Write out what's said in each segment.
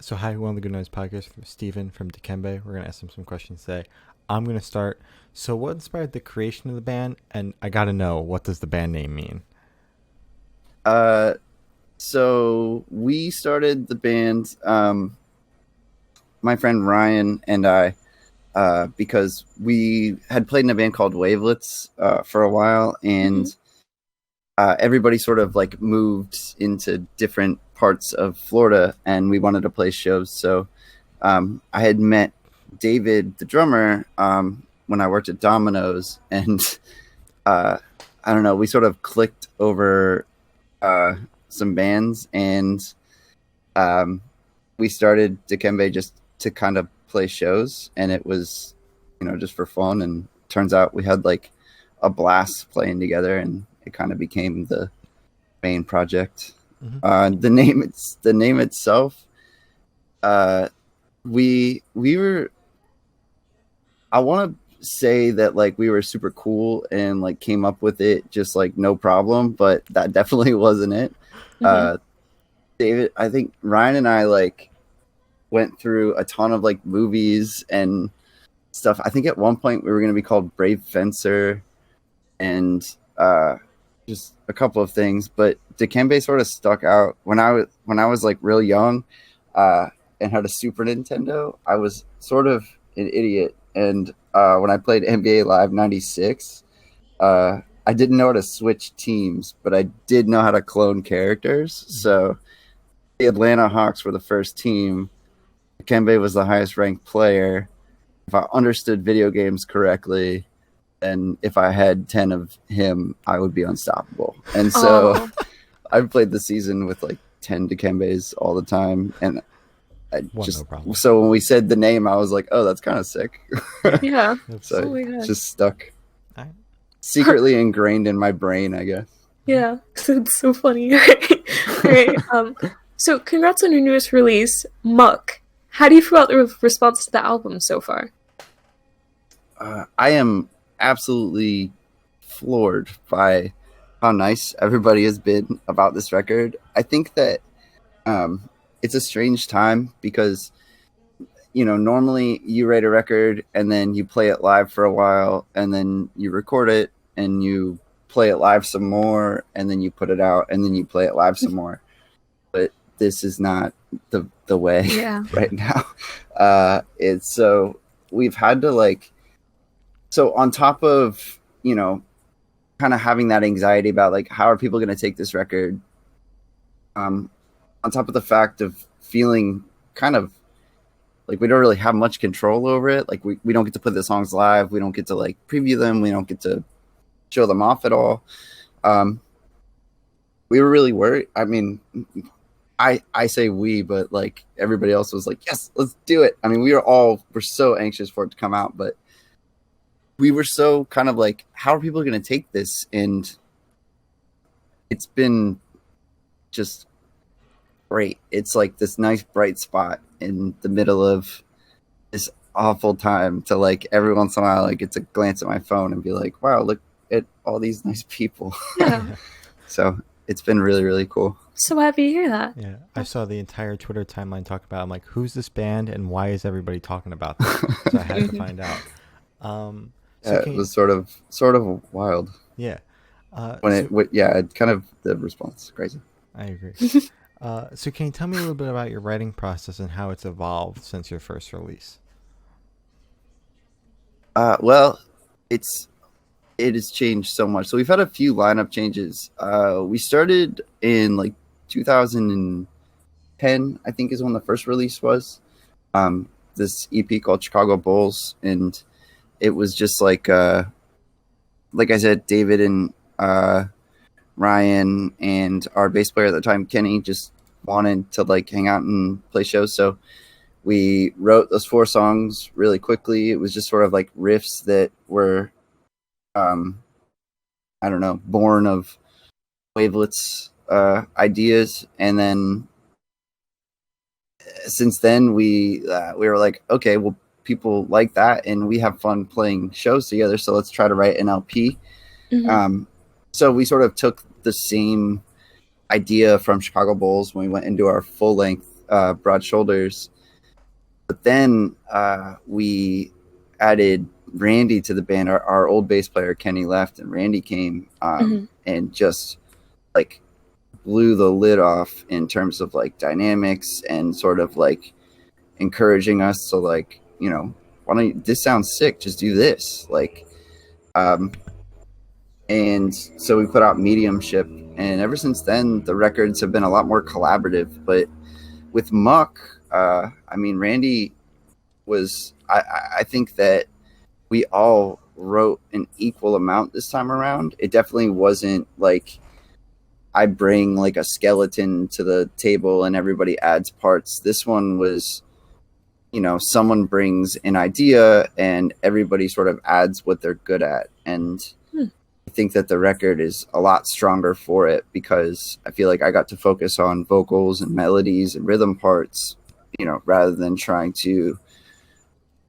So hi, one of the Good Noise podcast from Steven from Dikembe. We're gonna ask him some questions today. I'm gonna start. So, what inspired the creation of the band? And I gotta know, what does the band name mean? Uh, so we started the band, my friend Ryan and I, because we had played in a band called Wavelets for a while, Mm-hmm. and everybody sort of like moved into different parts of Florida, and we wanted to play shows. So I had met David, the drummer, when I worked at Domino's, and uh, I don't know, we sort of clicked over uh, some bands, and um, we started Dikembe just to kind of play shows, and it was, just for fun. And turns out we had like a blast playing together, and it kind of became the main project. Mm-hmm. The name itself. Uh, we were. I want to say that like we were super cool and like came up with it just like no problem, but that definitely wasn't it. Mm-hmm. Uh, David, I think Ryan and I like went through a ton of like movies and stuff. I think at one point we were going to be called Brave Fencer and just a couple of things, but Dikembe sort of stuck out when I was like real young uh, and had a Super Nintendo. I was sort of an idiot, and when I played NBA Live '96, I didn't know how to switch teams, but I did know how to clone characters. So the Atlanta Hawks were the first team. Kembe was the highest ranked player. If I understood video games correctly, and if I had 10 of him, I would be unstoppable. And so Oh, I played the season with like 10 Dikembes all the time. And I What? No problem. so when we said the name, I was like, oh, that's kind of sick. yeah. That's, So Oh my it god. just stuck I, secretly ingrained in my brain, I guess. Yeah. It's so funny. Right. So congrats on your newest release, Muck. How do you feel about the response to the album so far? I am absolutely floored by how nice everybody has been about this record. I think that it's a strange time because normally you write a record and then you play it live for a while and then you record it and you play it live some more and then you put it out and then you play it live some more. But this is not the way Yeah. right now. It's so we've had to like so on top of kind of having that anxiety about like how are people going to take this record, um, on top of the fact of feeling kind of like we don't really have much control over it. Like we don't get to put the songs live. We don't get to like preview them. We don't get to show them off at all. Um, we were really worried. I mean, I say we, but like everybody else was like, yes, let's do it. I mean, we're so anxious for it to come out, but we were so kind of like, how are people going to take this? And it's been just great. It's like this nice bright spot in the middle of this awful time to like every once in a while I get to glance at my phone and be like, wow, look at all these nice people. Yeah. So it's been really, really cool. So happy to hear that. yeah, I saw the entire Twitter timeline talk about. I'm like, who's this band and why is everybody talking about them? So I had to find out. So It can was sort of wild yeah. when So it kind of the response crazy. I agree. So can you tell me a little bit about your writing process and how it's evolved since your first release? Well, it has changed so much. So we've had a few lineup changes. We started in like 2010, I think, is when the first release was. This EP called Chicago Bulls, and it was just like I said, David and Ryan and our bass player at the time, Kenny, just wanted to like hang out and play shows. So we wrote those four songs really quickly. It was just sort of like riffs that were, um, I don't know, born of Wavelets ideas. And then since then, we were like, okay, well, people like that, and we have fun playing shows together. So let's try to write an LP. Mhm. So we sort of took the same idea from Chicago Bulls when we went into our full length Broad Shoulders. But then we added Randy to the band. Our old bass player Kenny left, and Randy came and just like blew the lid off in terms of like dynamics and sort of like encouraging us to like, you know, why don't you, this sounds sick, just do this, like and so we put out Mediumship, and ever since then the records have been a lot more collaborative. But with Muck, I mean, Randy was I think that we all wrote an equal amount this time around. It definitely wasn't like I bring like a skeleton to the table and everybody adds parts. This one was, you know, someone brings an idea and everybody sort of adds what they're good at. And I think that the record is a lot stronger for it, because I feel like I got to focus on vocals and melodies and rhythm parts, you know, rather than trying to,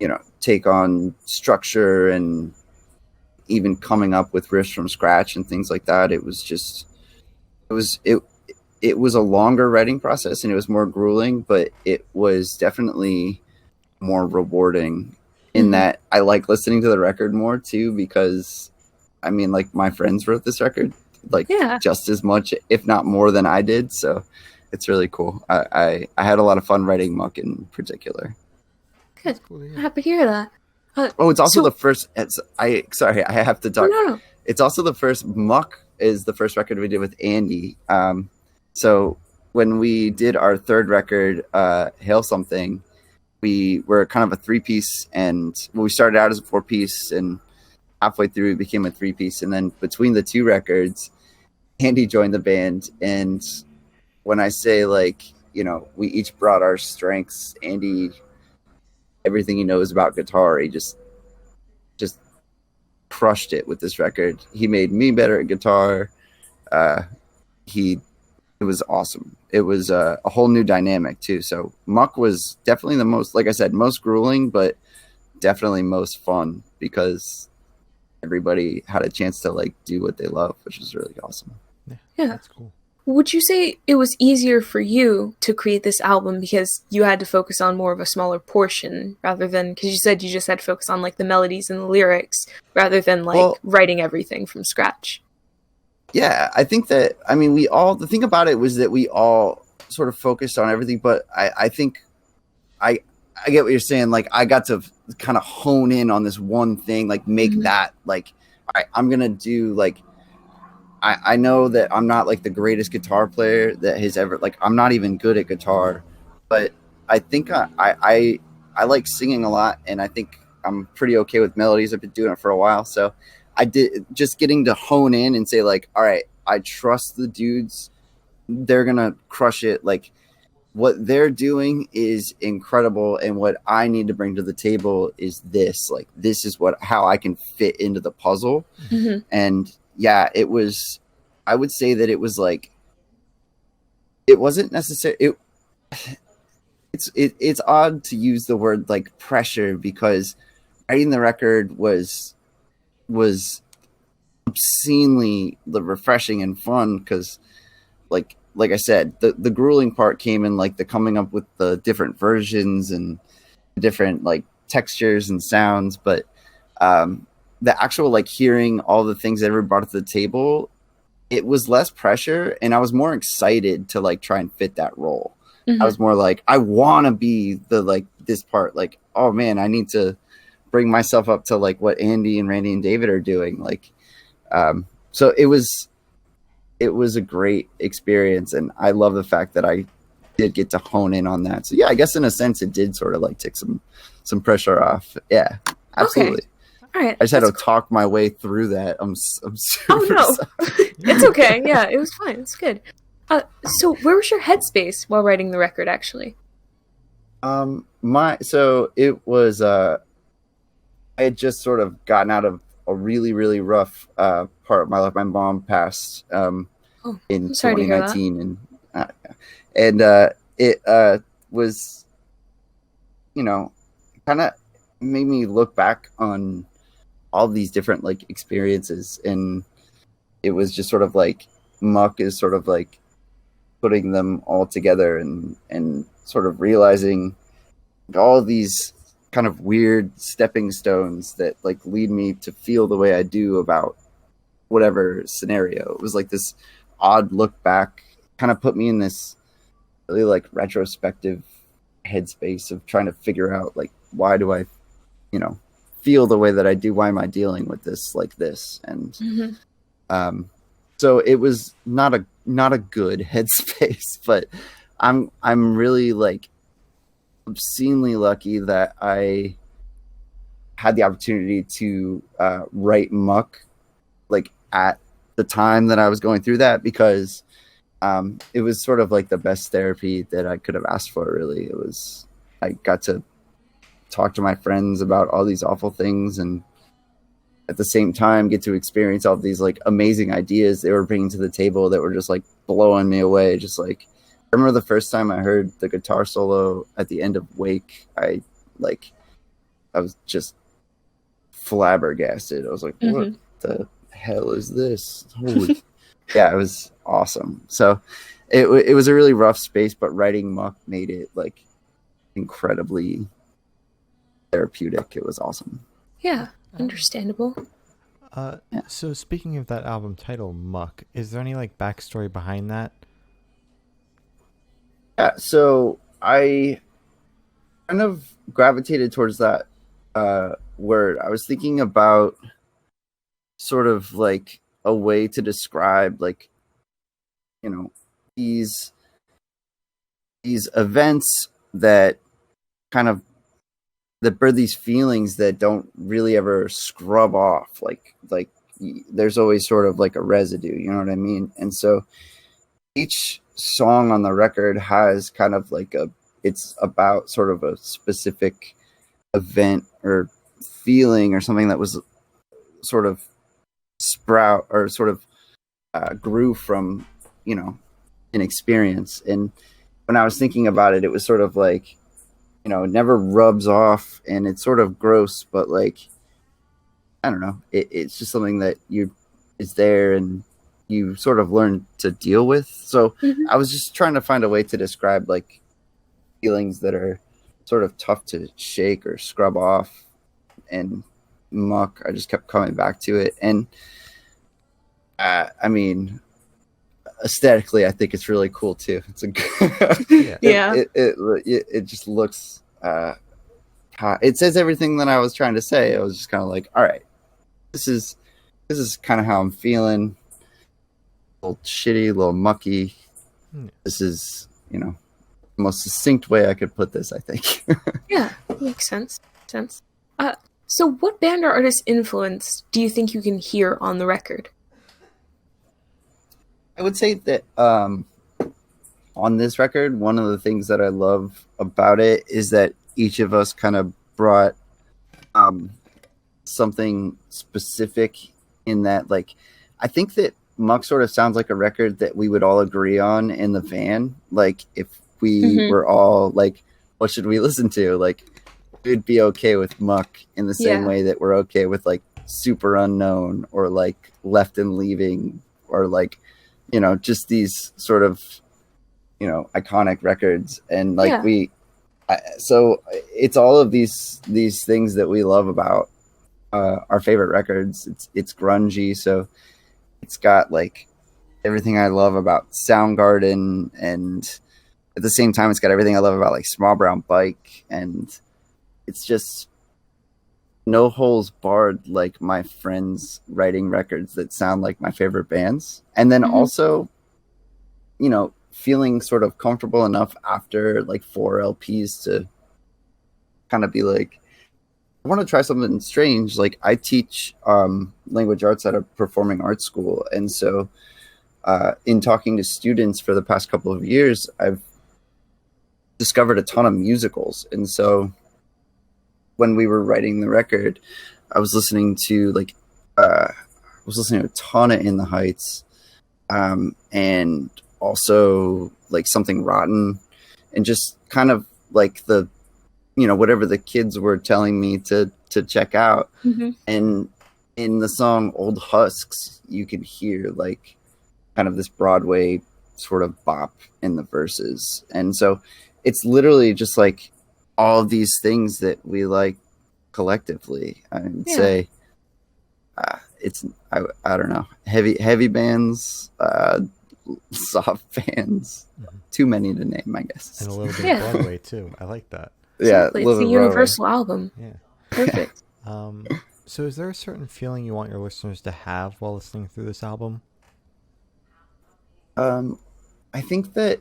you know, take on structure and even coming up with riffs from scratch and things like that. It was a longer writing process and it was more grueling, but it was definitely more rewarding in that I like listening to the record more too, because I mean, like, my friends wrote this record like just as much, if not more, than I did. So it's really cool. I had a lot of fun writing Muck in particular. Good. Cool, yeah. Happy to hear that. It's also the first. I have to talk. No. It's also the first. Muck is the first record we did with Andy. So when we did our third record, Hail Something, we were kind of a 3-piece, and we started out as a 4-piece, and halfway through it became a 3-piece, and then between the two records, Andy joined the band. And when I say, like, you know, we each brought our strengths, Andy, everything he knows about guitar, he just crushed it with this record. He made me better at guitar. It was awesome. It was a whole new dynamic too. So Muck was definitely the most, like I said, most grueling, but definitely most fun, because everybody had a chance to like do what they love, which was really awesome. Yeah, that's cool. Would you say it was easier for you to create this album because you had to focus on more of a smaller portion, rather than, because you said you just had to focus on like the melodies and the lyrics rather than like writing everything from scratch? Yeah, I think that, I mean, the thing about it was that we all sort of focused on everything, but I think I get what you're saying. Like, I got to kind of hone in on this one thing, like make that, like, all right, I'm going to do, like, I know that I'm not like the greatest guitar player that has ever, like, I'm not even good at guitar, but I think I like singing a lot, and I think I'm pretty okay with melodies. I've been doing it for a while. So I did just getting to hone in and say, like, all right, I trust the dudes. They're going to crush it. Like, what they're doing is incredible, and what I need to bring to the table is this. Like, this is how I can fit into the puzzle. And yeah, it was, I would say that it was like, it wasn't necessary. It's odd to use the word like pressure, because writing the record was obscenely refreshing and fun, because like I said, the grueling part came in like the coming up with the different versions and different like textures and sounds, but the actual like hearing all the things that everybody brought to the table, it was less pressure, and I was more excited to like try and fit that role. I was more like, I want to be the like this part, like, oh man, I need to bring myself up to like what Andy and Randy and David are doing, like so it was a great experience, and I love the fact that I did get to hone in on that. So yeah, I guess in a sense it did sort of like take some pressure off. Yeah, absolutely. Okay. All right. I just had to talk my way through that. I'm super sorry. It's okay. Yeah, it was fine. It's good. So where was your headspace while writing the record, actually? So it was I had just sort of gotten out of a really, really rough part of my life. My mom passed in 2019, and it was, you know, kind of made me look back on all these different like experiences, and it was just sort of like Muck is sort of like putting them all together and sort of realizing all these kind of weird stepping stones that like lead me to feel the way I do about whatever scenario. It was like this odd look back, kind of put me in this really like retrospective headspace of trying to figure out like, why do I, feel the way that I do? Why am I dealing with this like this? And so it was not a good headspace, but I'm really like obscenely lucky that I had the opportunity to write Muck like at the time that I was going through that, because it was sort of like the best therapy that I could have asked for. Really, I got to talk to my friends about all these awful things, and at the same time get to experience all these like amazing ideas they were bringing to the table that were just like blowing me away. Just like, I remember the first time I heard the guitar solo at the end of Wake, I was just flabbergasted. I was like, what the hell is this? Holy yeah, it was awesome. So it was a really rough space, but writing Muck made it like incredibly therapeutic. It was awesome. Yeah, understandable. So speaking of that album title, Muck, is there any like backstory behind that? Yeah, so I kind of gravitated towards that word. I was thinking about sort of like a way to describe like, these events that kind of that birth these feelings that don't really ever scrub off. Like there's always sort of like a residue, you know what I mean? And so each song on the record has kind of like it's about sort of a specific event or feeling or something that was sort of sprout or sort of grew from, an experience. And when I was thinking about it, it was sort of like, it never rubs off and it's sort of gross, but like, I don't know, it's just something that is there and you sort of learn to deal with. So I was just trying to find a way to describe like feelings that are sort of tough to shake or scrub off. And Muck, I just kept coming back to it. And I mean, aesthetically, I think it's really cool too. It's a it just looks it says everything that I was trying to say. I was just kind of like, all right, this is kind of how I'm feeling. A little shitty, a little mucky. This is, the most succinct way I could put this, I think. Yeah, makes sense. So what band or artist influence do you think you can hear on the record? I would say that on this record, one of the things that I love about it is that each of us kind of brought something specific in that, like, I think that Muck sort of sounds like a record that we would all agree on in the van. Like, if we were all like, what should we listen to? Like, we'd be okay with Muck in the same way that we're okay with like Super Unknown or like Left and Leaving or like, just these sort of, iconic records. And like so it's all of these things that we love about our favorite records. It's grungy, so it's got like everything I love about Soundgarden, and at the same time it's got everything I love about like Small Brown Bike, and it's just no holes barred, like my friends writing records that sound like my favorite bands. And then also, feeling sort of comfortable enough after like 4 LPs to kind of be like, I want to try something strange. Like, I teach language arts at a performing arts school. And so in talking to students for the past couple of years, I've discovered a ton of musicals. And so when we were writing the record, I was listening to a ton of In the Heights, and also like Something Rotten, and just kind of like the, whatever the kids were telling me to check out. And in the song Old Husks, you could hear like kind of this Broadway sort of bop in the verses. And so it's literally just like all of these things that we like collectively. I would say it's I don't know, heavy bands, soft bands, too many to name, I guess. And a little bit of Broadway too. I like that. Exactly. It's a universal album. Yeah. Perfect. So is there a certain feeling you want your listeners to have while listening through this album? I think that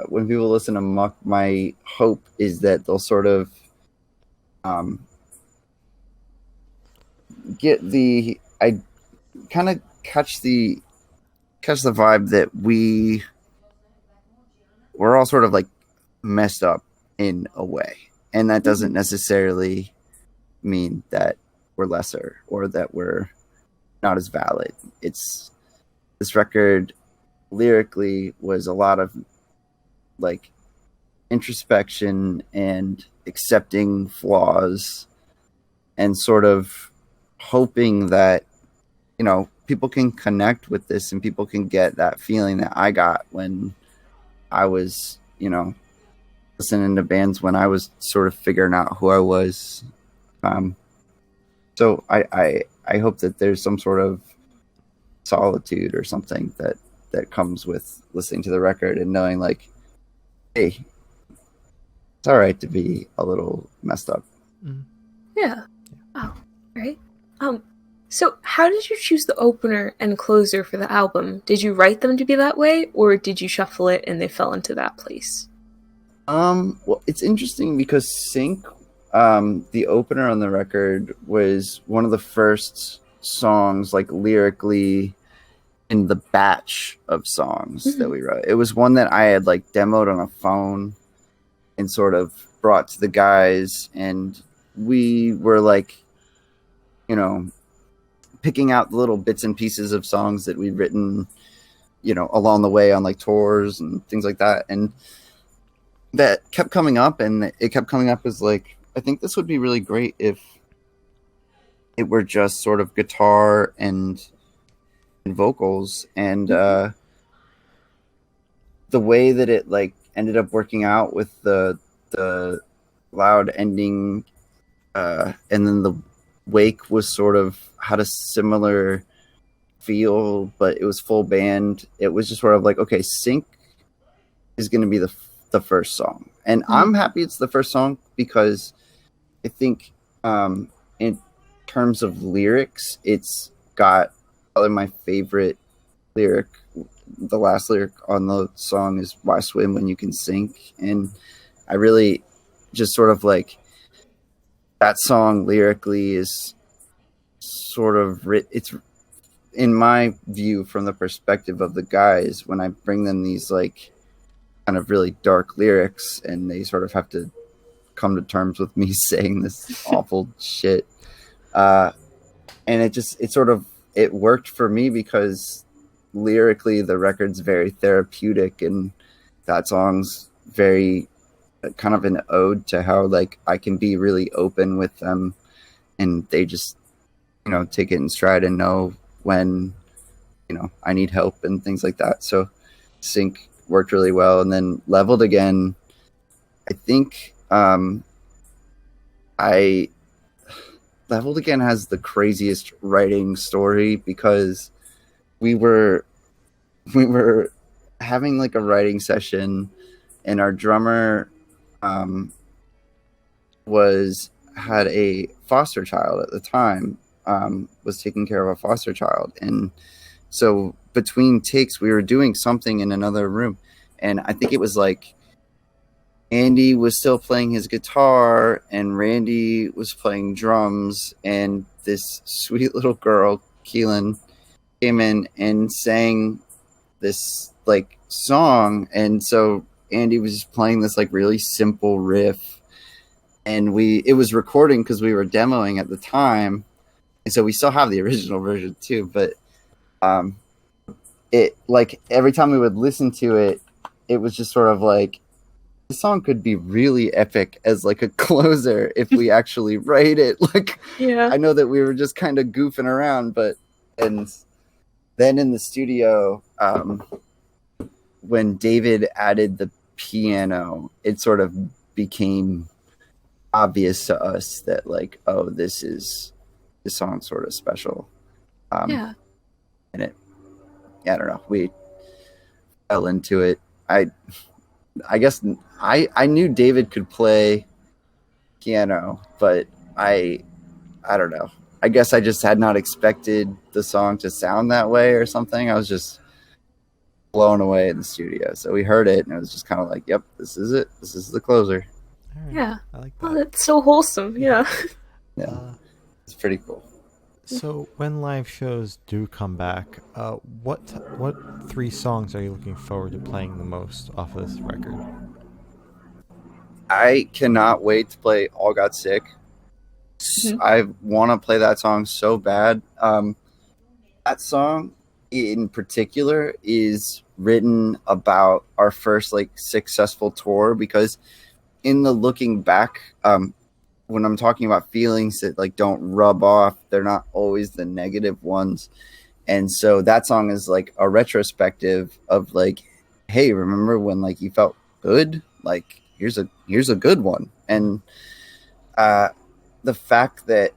when people listen to Muck, my hope is that they'll sort of I kind of catch the vibe that we're all sort of like messed up in a way, and that doesn't necessarily mean that we're lesser or that we're not as valid. It's this record lyrically was a lot of like introspection and accepting flaws and sort of hoping that, you know, people can connect with this and people can get that feeling that I got when I was, you know, listening to bands when I was sort of figuring out who I was. So I hope that there's some sort of solitude or something that comes with listening to the record and knowing like, hey, it's all right to be a little messed up. Yeah. Oh, right. So how did you choose the opener and closer for the album? Did you write them to be that way, or did you shuffle it and they fell into that place? Well, it's interesting because Sync, the opener on the record, was one of the first songs, like lyrically, in the batch of songs that we wrote. It was one that I had like demoed on a phone and sort of brought to the guys, and we were like, you know, picking out the little bits and pieces of songs that we'd written, you know, along the way on like tours and things like that. And that kept coming up, and it kept coming up as like, I think this would be really great if it were just sort of guitar and vocals. And the way that it like ended up working out with the loud ending, and then the Wake was sort of had a similar feel, but it was full band. It was just sort of like, okay, Sync is going to be the first song, and I'm happy it's the first song because I think in terms of lyrics, it's got probably my favorite lyric. The last lyric on the song is "Why swim when you can sink," and I really just sort of like that song lyrically is sort of it's in my view from the perspective of the guys when I bring them these like kind of really dark lyrics and they sort of have to come to terms with me saying this awful shit, and it worked for me because lyrically the record's very therapeutic, and that song's very kind of an ode to how like I can be really open with them and they just, you know, take it in stride and know when, you know, I need help and things like that. So Sync worked really well. And then Leveled Again, I think Leveled Again has the craziest writing story because we were having like a writing session and our drummer had a foster child at the time, was taking care of a foster child. And so between takes, we were doing something in another room. And I think it was like Andy was still playing his guitar and Randy was playing drums. And this sweet little girl, Keelan, came in and sang this like song. And so Andy was just playing this like really simple riff, and it was recording because we were demoing at the time, and so we still have the original version too, but it like every time we would listen to it, it was just sort of like this song could be really epic as like a closer if we actually write it. Like, yeah, I know that we were just kind of goofing around, but and then in the studio, when David added the piano, it sort of became obvious to us that like, oh, this song's sort of special. Yeah. And I don't know, we fell into it. I guess I knew David could play piano, but I don't know. I guess I just had not expected the song to sound that way or something. I was just blown away in the studio. So we heard it and it was just kind of like, yep, this is it. This is the closer. All right. Yeah. I like that. Oh, that's so wholesome. Yeah. Yeah. It's pretty cool. So when live shows do come back, what 3 songs are you looking forward to playing the most off of this record? I cannot wait to play All Got Sick. Mhm. I want to play that song so bad. That song in particular is written about our first like successful tour, because in the looking back, when I'm talking about feelings that like don't rub off, they're not always the negative ones. And so that song is like a retrospective of like, hey, remember when like you felt good? Like here's a good one. And the fact that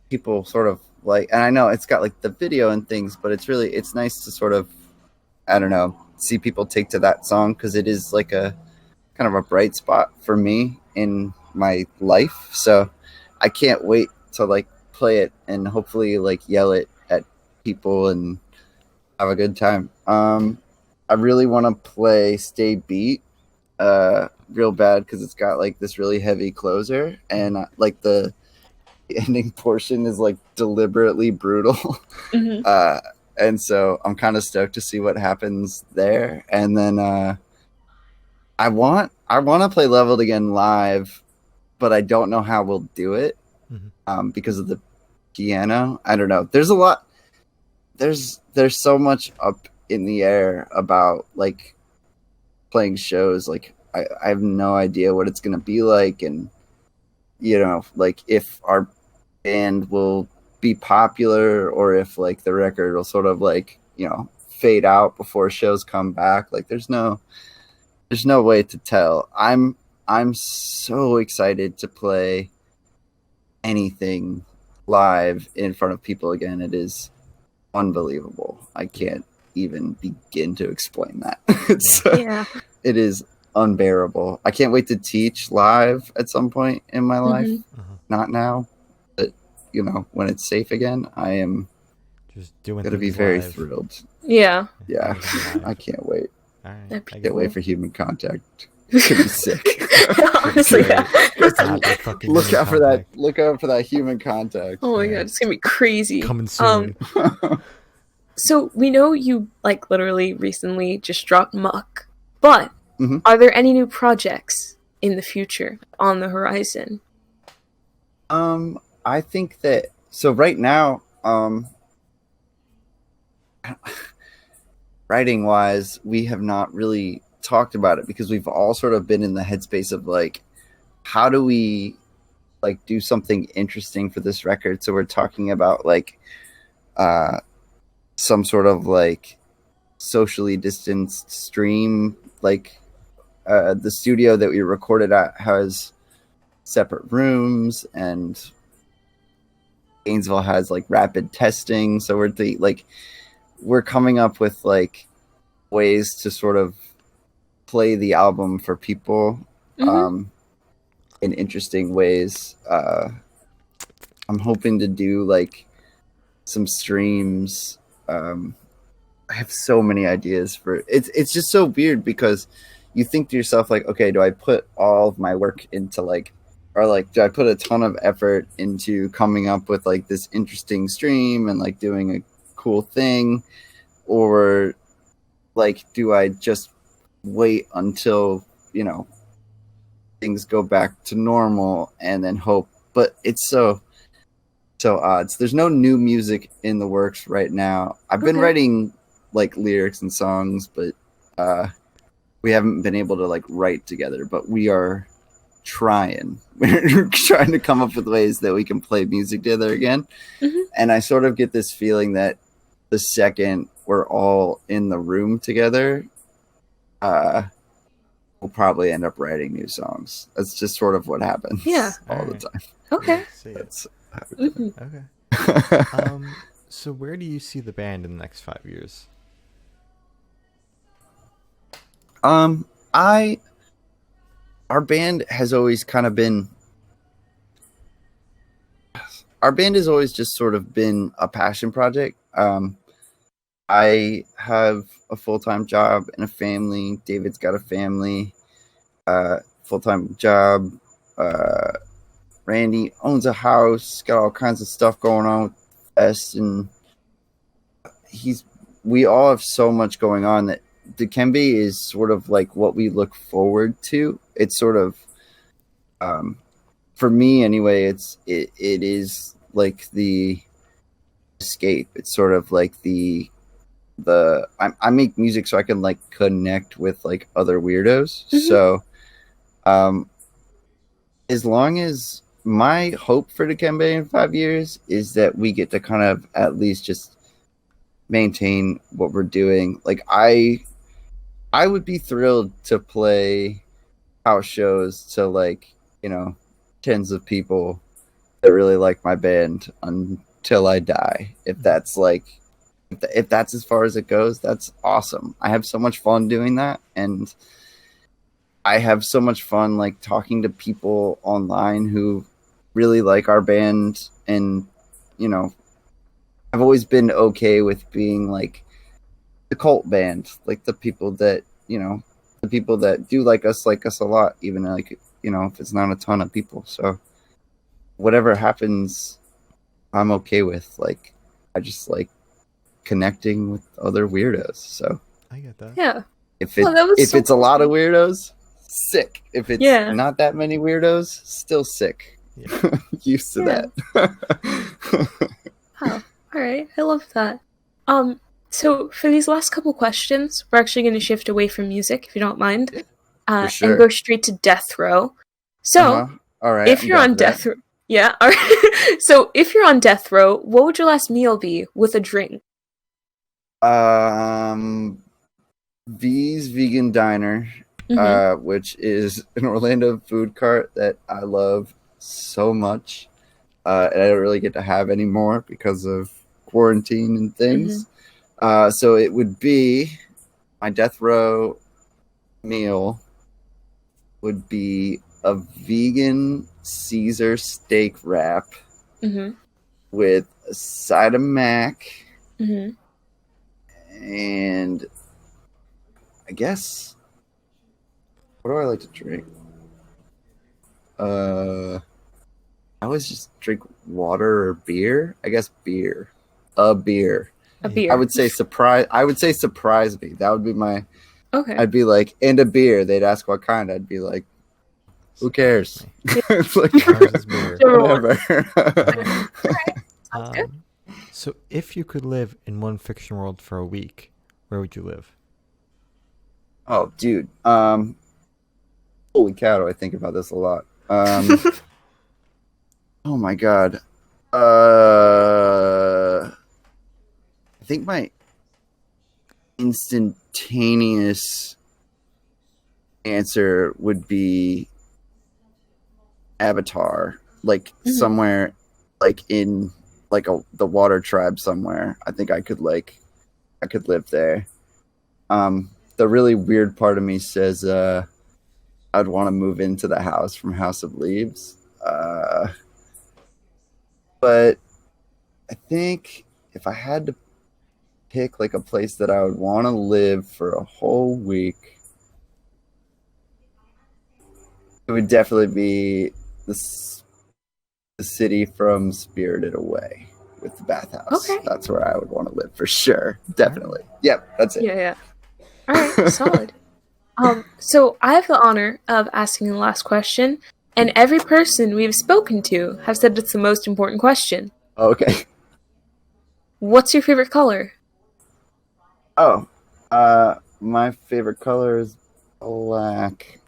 people sort of like, and I know it's got like the video and things, but it's nice to sort of, I don't know, see people take to that song, because it is like a kind of a bright spot for me in my life. So I can't wait to like play it and hopefully like yell it at people and have a good time. I really want to play Stay Beat real bad, because it's got like this really heavy closer, and like the ending portion is like deliberately brutal. Mhm. And so I'm kind of stoked to see what happens there. And then I want to play Leveled Again live, but I don't know how we'll do it because of the piano. I don't know. There's a lot. There's so much up in the air about like playing shows. Like I have no idea what it's gonna be like, and you know, like if our band will be popular or if like the record will sort of like, you know, fade out before shows come back. Like there's no way to tell. I'm so excited to play anything live in front of people again. It is unbelievable. I can't even begin to explain that. Yeah. It is unbearable. I can't wait to teach live at some point in my life. Mhm. Not now, but you know, when it's safe again, I am Just doing going to be things very live. thrilled. Yeah. Yeah, Doing them live. I can't wait. All right. That'd be I Can't get wait it. for human contact. It's gonna be sick. Honestly, Great. yeah. God, that fucking Look human out for that! contact. Look out for that human contact. Oh my Yeah. god, it's gonna be crazy. Coming soon. So we know you like literally recently just dropped Muck, but Mhm. are there any new projects in the future on the horizon? I think that so right now, writing wise, we have not really talked about it because we've all sort of been in the headspace of like, how do we like do something interesting for this record? So we're talking about like some sort of like socially distanced stream. Like the studio that we recorded at has separate rooms, and Gainesville has like rapid testing. So we're coming up with like ways to sort of play the album for people in interesting ways. I'm hoping to do like some streams. I have so many ideas for it's just so weird because you think to yourself like, okay, do I put all of my work into like, or like do I put a ton of effort into coming up with like this interesting stream and like doing a cool thing, or like do I just wait until, you know, things go back to normal and then hope? But it's so odd. So there's no new music in the works right now. I've been writing like lyrics and songs, but we haven't been able to like write together. But we are trying. We're trying to come up with ways that we can play music together again. And I sort of get this feeling that the second we're all in the room together, we'll probably end up writing new songs. That's just sort of what happens. Yeah. all the Alright. Okay. See it. That's how we do Mhm. Okay. it. So where do you see the band in the next 5 years? I our band has always kind of been our band has always just sort of been a passion project. I have a full-time job and a family. David's got a family, full-time job. Randy owns a house, got all kinds of stuff going on with us, and we all have so much going on that Dikembe is sort of like what we look forward to. It's sort of, for me anyway, it is like the escape. It's sort of like I make music so I can like connect with like other weirdos. Mhm. So, as long as my hope for Dikembe in 5 years is that we get to kind of at least just maintain what we're doing. Like I would be thrilled to play house shows to like, tens of people that really like my band until I die. If that's like if that's as far as it goes, that's awesome. I have so much fun doing that, and I have so much fun like talking to people online who really like our band, and you know, I've always been okay with being like the cult band, like the people that do like us a lot, even like if it's not a ton of people. So whatever happens, I'm okay with. Like I just like connecting with other weirdos. So I get that. Yeah. if Oh, that was so it's a lot of cool. weirdos, sick. If it's Yeah. not that many weirdos, still sick. Yeah. Used to Yeah. that. Oh, all right. I love that. So for these last couple questions, we're actually going to shift away from music, if you don't mind, For sure. and go straight to death row. So All right. if you're on death row, yeah. All right. So if you're on death row, what would your last meal be with a drink? V's Vegan Diner, which is an Orlando food cart that I love so much, and I don't really get to have anymore because of quarantine and things. So it would be my death row meal would be a vegan Caesar steak wrap with a side of mac and I guess, what do I like to drink? I always just drink water or beer. I guess beer. A beer. A beer. I would say surprise me. That would be my. Okay. I'd be like, and a beer. They'd ask what kind. I'd be like, who cares? It's like Ours is beer. whatever. Sounds good. So if you could live in one fiction world for a week, where would you live? Oh, dude. Holy cow! I think about this a lot. Oh my god. I think my instantaneous answer would be Avatar, like somewhere, like in like the water tribe somewhere. I think I could live there. The really weird part of me says I'd want to move into the house from House of Leaves. But I think if I had to pick like a place that I would want to live for a whole week, it would definitely be the city from Spirited Away with the bathhouse. Okay. That's where I would want to live for sure. Definitely. Yep, that's it. Yeah. All right, solid. So I have the honor of asking the last question, and every person we've spoken to have said it's the most important question. Okay. What's your favorite color? Oh, my favorite color is black.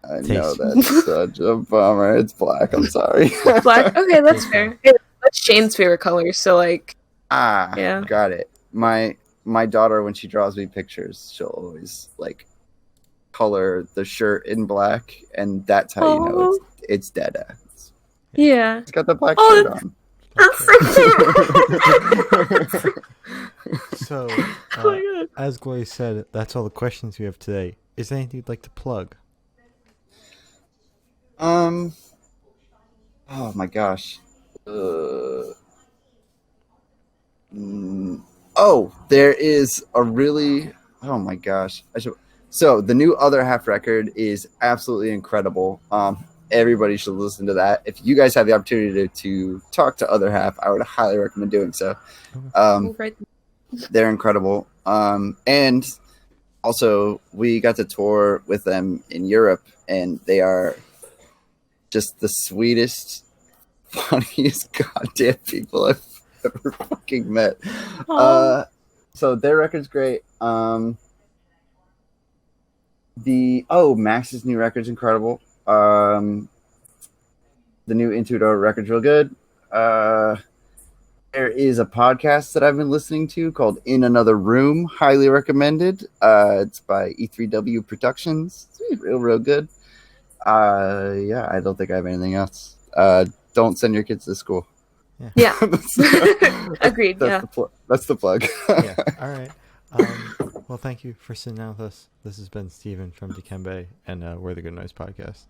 I know that's such a bummer. It's black. I'm sorry. Black? Okay, that's fair. Yeah, that's Shane's favorite color, so like... yeah. Got it. My daughter, when she draws me pictures, she'll always like color the shirt in black, and that's how you know it's dead ass. Yeah. He's got the black shirt on. So, as Gloria said, that's all the questions we have today. Is there anything you'd like to plug? Oh my gosh. There is a really. Oh my gosh. So the new Other Half record is absolutely incredible. Everybody should listen to that. If you guys have the opportunity to talk to Other Half, I would highly recommend doing so. They're incredible. And also, we got to tour with them in Europe, and they are just the sweetest, funniest goddamn people I've ever fucking met. So their record's great. Max's new record's incredible. The new Into It record's real good. There is a podcast that I've been listening to called In Another Room. Highly recommended. It's by E3W Productions. It's real good. I don't think I have anything else. Don't send your kids to school. Yeah. Agreed. That's the plug. Yeah. All right. Well, thank you for sitting down with us. This has been Steven from Dikembe, and we're the Good Noise Podcast.